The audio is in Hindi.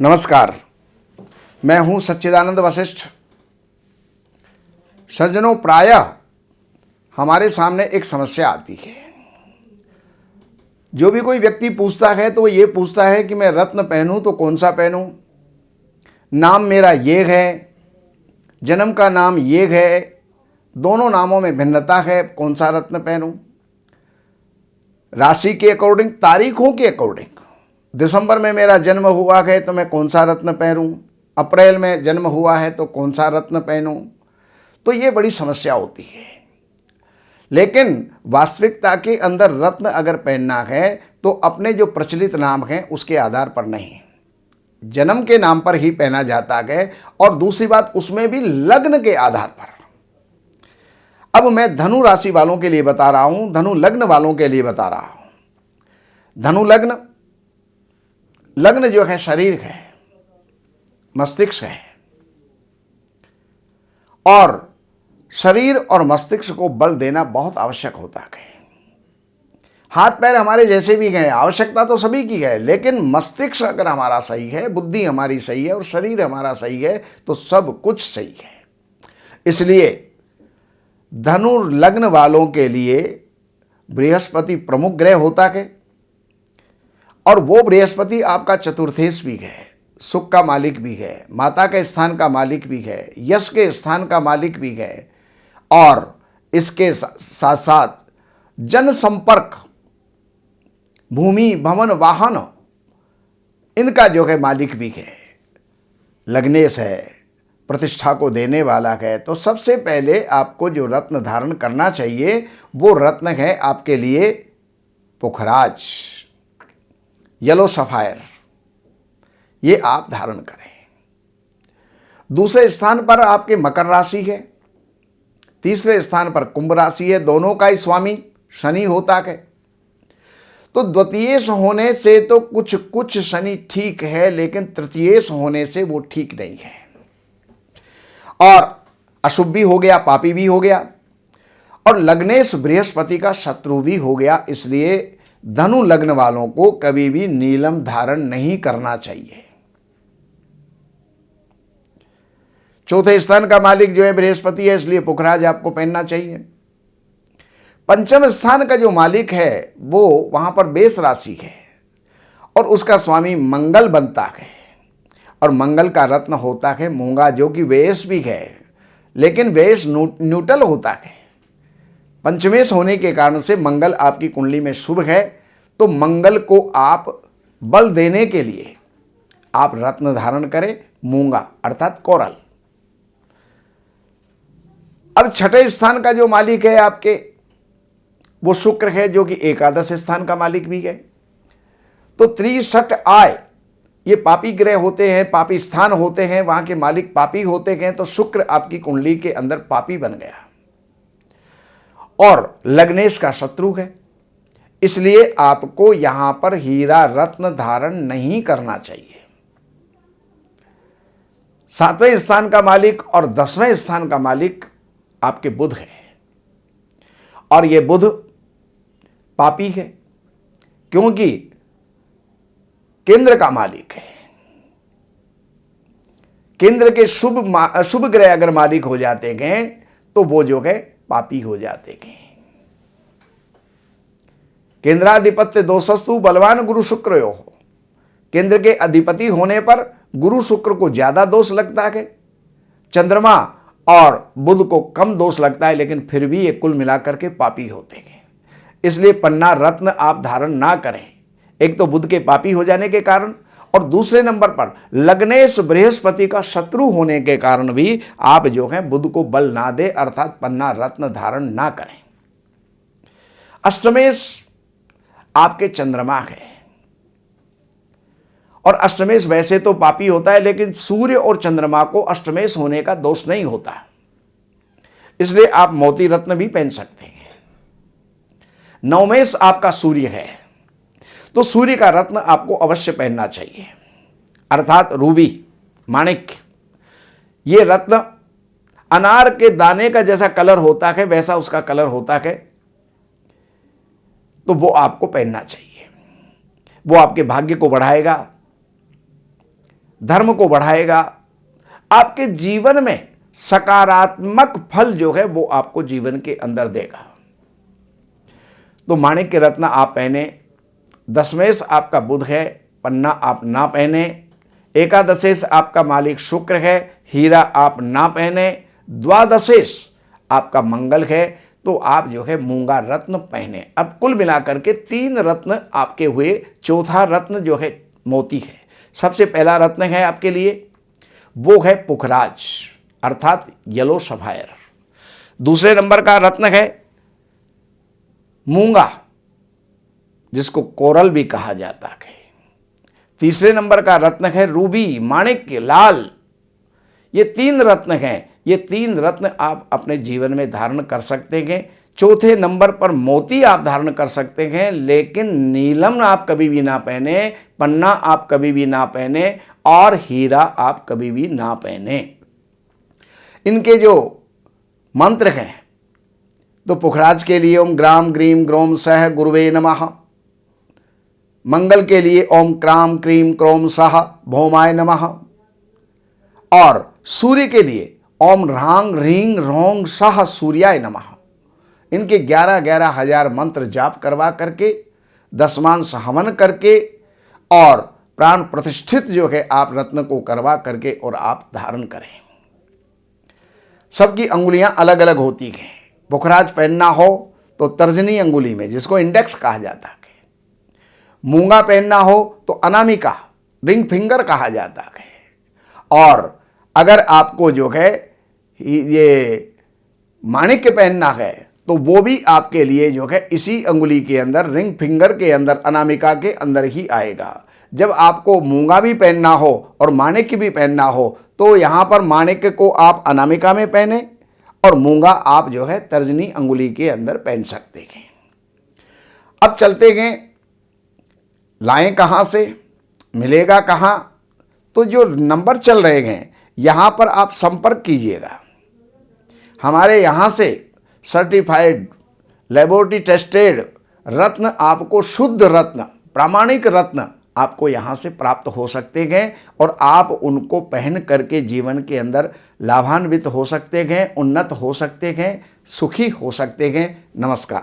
नमस्कार, मैं हूं सच्चिदानंद वशिष्ठ। सज्जनों, प्रायः हमारे सामने एक समस्या आती है। जो भी कोई व्यक्ति पूछता है तो वो ये पूछता है कि मैं रत्न पहनूं तो कौन सा पहनूं, नाम मेरा ये है, जन्म का नाम ये है, दोनों नामों में भिन्नता है, कौन सा रत्न पहनूं। राशि के अकॉर्डिंग, तारीखों के अकॉर्डिंग, दिसंबर में मेरा जन्म हुआ है तो मैं कौन सा रत्न पहनूं, अप्रैल में जन्म हुआ है तो कौन सा रत्न पहनूं। तो ये बड़ी समस्या होती है। लेकिन वास्तविकता के अंदर रत्न अगर पहनना है तो अपने जो प्रचलित नाम हैं उसके आधार पर नहीं, जन्म के नाम पर ही पहना जाता है। और दूसरी बात, उसमें भी लग्न के आधार पर। अब मैं धनु राशि वालों के लिए बता रहा हूं, धनु लग्न वालों के लिए बता रहा हूं। धनु लग्न, लग्न जो है शरीर है, मस्तिष्क है, और शरीर और मस्तिष्क को बल देना बहुत आवश्यक होता है। हाथ पैर हमारे जैसे भी हैं, आवश्यकता तो सभी की है, लेकिन मस्तिष्क अगर हमारा सही है, बुद्धि हमारी सही है और शरीर हमारा सही है तो सब कुछ सही है। इसलिए धनु लग्न वालों के लिए बृहस्पति प्रमुख ग्रह होता है, और वो बृहस्पति आपका चतुर्थेश भी है, सुख का मालिक भी है, माता के स्थान का मालिक भी है, यश के स्थान का मालिक भी है, और इसके साथ साथ जनसंपर्क, भूमि, भवन, वाहन, इनका जो है मालिक भी है। लग्नेश है, प्रतिष्ठा को देने वाला है। तो सबसे पहले आपको जो रत्न धारण करना चाहिए वो रत्न है आपके लिए पुखराज, येलो सफायर, ये आप धारण करें। दूसरे स्थान पर आपके मकर राशि है, तीसरे स्थान पर कुंभ राशि है। दोनों का ही स्वामी शनि होता है। तो द्वितीयेश होने से तो कुछ कुछ शनि ठीक है, लेकिन तृतीयेश होने से वो ठीक नहीं है, और अशुभ भी हो गया, पापी भी हो गया, और लग्नेश बृहस्पति का शत्रु भी हो गया। इसलिए धनु लग्न वालों को कभी भी नीलम धारण नहीं करना चाहिए। चौथे स्थान का मालिक जो है बृहस्पति है, इसलिए पुखराज आपको पहनना चाहिए। पंचम स्थान का जो मालिक है वो वहां पर बेस राशि है, और उसका स्वामी मंगल बनता है, और मंगल का रत्न होता है मूंगा, जो कि वेश भी है, लेकिन वेश न्यूट्रल होता है। पंचमेश होने के कारण से मंगल आपकी कुंडली में शुभ है। तो मंगल को आप बल देने के लिए आप रत्न धारण करें मूंगा, अर्थात कोरल। अब छठे स्थान का जो मालिक है आपके वो शुक्र है, जो कि एकादश स्थान का मालिक भी है। तो त्रिशठ आय, ये पापी ग्रह होते हैं, पापी स्थान होते हैं, वहां के मालिक पापी होते हैं। तो शुक्र आपकी कुंडली के अंदर पापी बन गया, और लग्नेश का शत्रु है। इसलिए आपको यहां पर हीरा रत्न धारण नहीं करना चाहिए। सातवें स्थान का मालिक और 10वें स्थान का मालिक आपके बुध है, और ये बुध पापी है, क्योंकि केंद्र का मालिक है। केंद्र के शुभ ग्रह अगर मालिक हो जाते हैं तो वो जो है पापी हो जाते हैं। केंद्राधिपत्य दोषस्तु बलवान गुरु शुक्र हो, केंद्र के अधिपति होने पर गुरु शुक्र को ज्यादा दोष लगता है, चंद्रमा और बुध को कम दोष लगता है, लेकिन फिर भी ये कुल मिलाकर के पापी होते हैं। इसलिए पन्ना रत्न आप धारण ना करें, एक तो बुध के पापी हो जाने के कारण, और दूसरे नंबर पर लग्नेश बृहस्पति का शत्रु होने के कारण भी आप जो है बुध को बल ना दे, अर्थात पन्ना रत्न धारण ना करें। अष्टमेश आपके चंद्रमा है, और अष्टमेश वैसे तो पापी होता है, लेकिन सूर्य और चंद्रमा को अष्टमेश होने का दोष नहीं होता, इसलिए आप मोती रत्न भी पहन सकते हैं। नवमेश आपका सूर्य है, तो सूर्य का रत्न आपको अवश्य पहनना चाहिए, अर्थात रूबी, माणिक्य। ये रत्न अनार के दाने का जैसा कलर होता है वैसा उसका कलर होता है, तो वो आपको पहनना चाहिए। वो आपके भाग्य को बढ़ाएगा, धर्म को बढ़ाएगा, आपके जीवन में सकारात्मक फल जो है वो आपको जीवन के अंदर देगा। तो माणिक के रत्न आप पहने, दशमेश आपका बुध है, पन्ना आप ना पहने, एकादशेश आपका मालिक शुक्र है, हीरा आप ना पहने, द्वादशेश आपका मंगल है, तो आप जो है मूंगा रत्न पहने। अब कुल मिलाकर के 3 रत्न आपके हुए, चौथा रत्न जो है मोती है। सबसे पहला रत्न है आपके लिए, वो है पुखराज अर्थात येलो सफायर। दूसरे नंबर का रत्न है मूंगा, जिसको कोरल भी कहा जाता है। तीसरे नंबर का रत्न है रूबी, माणिक्य, लाल। ये 3 रत्न हैं। ये 3 रत्न आप अपने जीवन में धारण कर सकते हैं। चौथे नंबर पर मोती आप धारण कर सकते हैं, लेकिन नीलम आप कभी भी ना पहने, पन्ना आप कभी भी ना पहने, और हीरा आप कभी भी ना पहने। इनके जो मंत्र हैं, तो पुखराज के लिए ओम ग्राम ग्रीम ग्रोम सह गुरुवे नमः, मंगल के लिए ओम क्राम क्रीम क्रोम सह भौमाय नमः, और सूर्य के लिए ओम ह्रांग ह्रींग रोंग सह सूर्याय नमः। इनके 11-11 हजार मंत्र जाप करवा करके, दशमांश हवन करके, और प्राण प्रतिष्ठित जो है आप रत्न को करवा करके और आप धारण करें। सबकी अंगुलियां अलग अलग होती हैं। पुखराज पहनना हो तो तर्जनी अंगुली में, जिसको इंडेक्स कहा जाता है। मूंगा पहनना हो तो अनामिका, रिंग फिंगर कहा जाता है। और अगर आपको जो है ये माणिक्य पहनना है, तो वो भी आपके लिए जो है इसी अंगुली के अंदर, रिंग फिंगर के अंदर, अनामिका के अंदर ही आएगा। जब आपको मूंगा भी पहनना हो और माणिक्य भी पहनना हो, तो यहाँ पर माणिक्य को आप अनामिका में पहने और मूंगा आप जो है तर्जनी अंगुली के अंदर पहन सकते हैं। अब चलते हैं, लाएं कहाँ से, मिलेगा कहाँ? तो जो नंबर चल रहे हैं यहाँ पर आप संपर्क कीजिएगा। हमारे यहाँ से सर्टिफाइड लेबोरेटरी टेस्टेड रत्न, आपको शुद्ध रत्न, प्रामाणिक रत्न आपको यहाँ से प्राप्त हो सकते हैं, और आप उनको पहन करके जीवन के अंदर लाभान्वित हो सकते हैं, उन्नत हो सकते हैं, सुखी हो सकते हैं। नमस्कार।